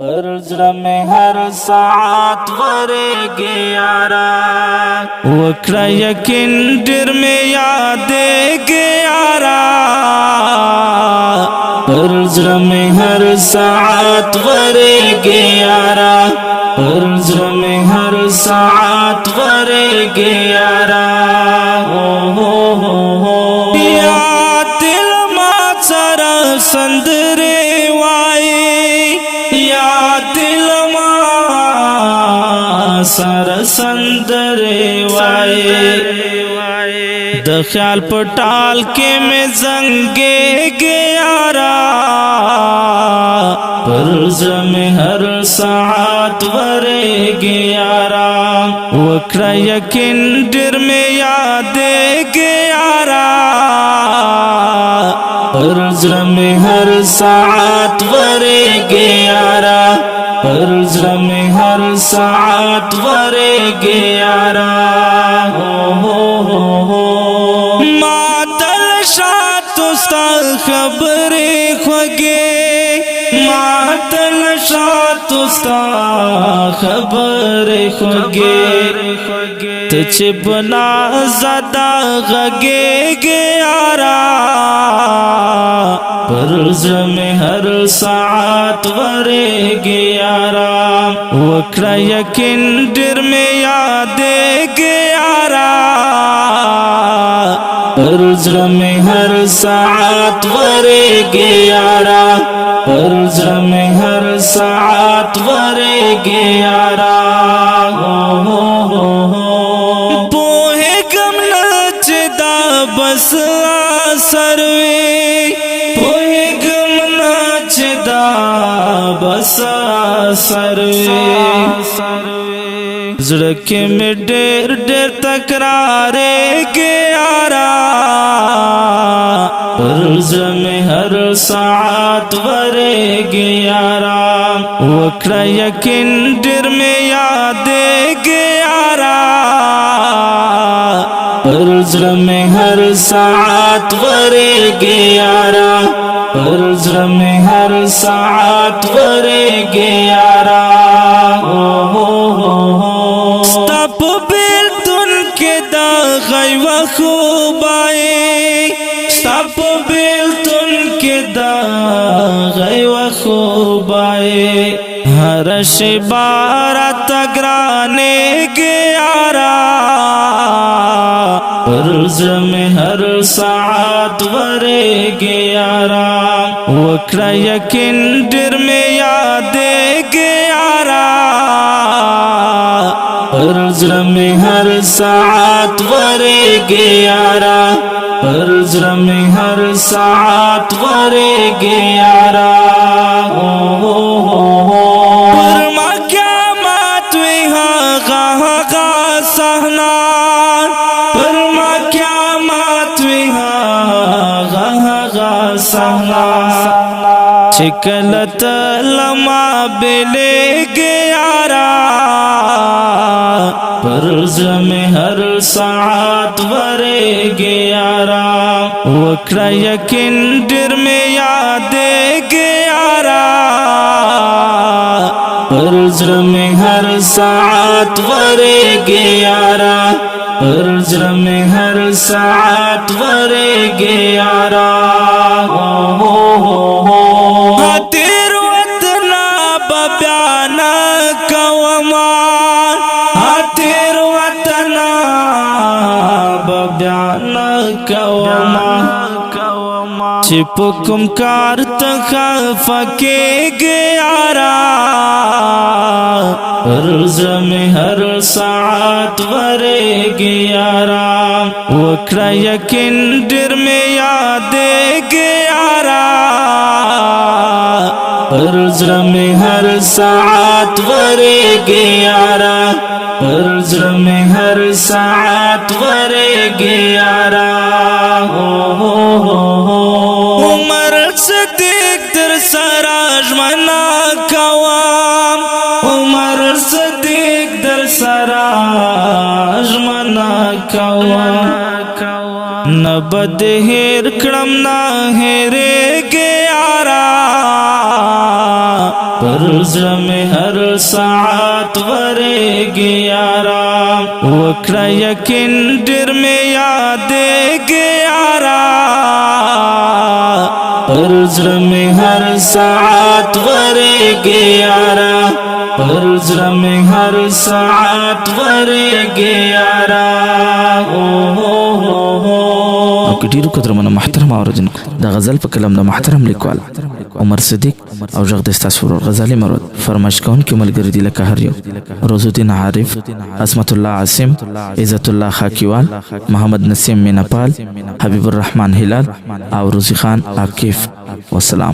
پر زړه مې هر ساعت ورېږي یارا وکړه یقین ډېر مې یادېږي یارا پر زړه مې هر ساعت ورېږي یارا پر زړه مې هر ساعت ورېږي یارا یا دل ما سره سندرې سر سندرے وائے د خیال پټال کې میں زنګې گیارا پر زړه مې هر ساعت ورېږي یارا وکړه یقین ډېر مې یادېږي یارا پر زړه مې هر ساعت ورېږي یارا پر زړه مې هر ساعت ورېږي یارا ما تل شاتو ستا خبرې خوږې ما تل شاتو ستا خبرې خوږې ته چې بنا زدا غږېږي یارا پر زړه مې هر ساعت ورېږي یارا وکړه یقین ډېر مې یادېږي یارا پر زړه مې هر ساعت ورېږي یارا پر زړه مې هر ساعت ورېږي یارا پوهېږم نه چې دا بس اثر وي بس اثر زړه کې مې ډېر ډېر تکرارېږي یارا پر زړه مې هر ساعت ورېږي یارا وکړه یقین ډېر مې یادېږي یارا پر زړه مې هر ساعت ورېږي یارا پر زړه مې هر ساعت ورېږي یارا ستا په بېلتون کې دا غیوه خوبایي ستا په بېلتون کې دا غیوه خوبایي هره شېبه راته ګرانېږي یارا پر زړه مې هر ساعت ورېږي یارا وکړه یقین ډېر مې یادېږي یارا پر زړه مې هر ساعت ورېږي یارا پر زړه مې هر ساعت ورېږي یارا پر ما قیامت وي هغه صحنه پر ما قیامت وي هغه صحنه چې کله ته لما بېلېږي یارا پر زړه مې هر ساعت ورېږي یارا وکړه یقین ډېر مې یادېږي یارا پر زړه مې هر ساعت ورېږي یارا پر زړه مې هر ساعت ورېږي یارا تیر وطن به بیا نه کومه تیر وطن به بیا نه کومه چې په کوم کار ته خفه کېږي یارا پر زړه مې هر ساعت ورېږي یارا وکړه یقین ډېر مې یادېږي یارا پر زړه مې هر ساعت ورېږي یارا پر زړه مې هر ساعت ورېږي یارا عمر صدیق در سره ژمنه کوم عمر صدیق در سره ژمنه کوم نه به دې هېر کړم نه هېرېږي یارا پر زړه مې هر ساعت ورېږي یارا وکړه یقین ډېر مې یادېږي یارا پر زړه مې هر ساعت ورېږي یارا پر زړه مې هر ساعت ورېږي یارا او که ډیرو قدرمنو محترم اوریدونکو د غزل په کلام د محترم لیکوال عمر صدیق او غږ د ستاسو ورور غزالي مرود فرمایش کوونکي ملګري دي لکه هر یو روز الدین عارف عصمت الله عاصم عزت الله خاکیوال محمد نسیم مینپال حبیب الرحمن هلال او روزی خان عاکف والسلام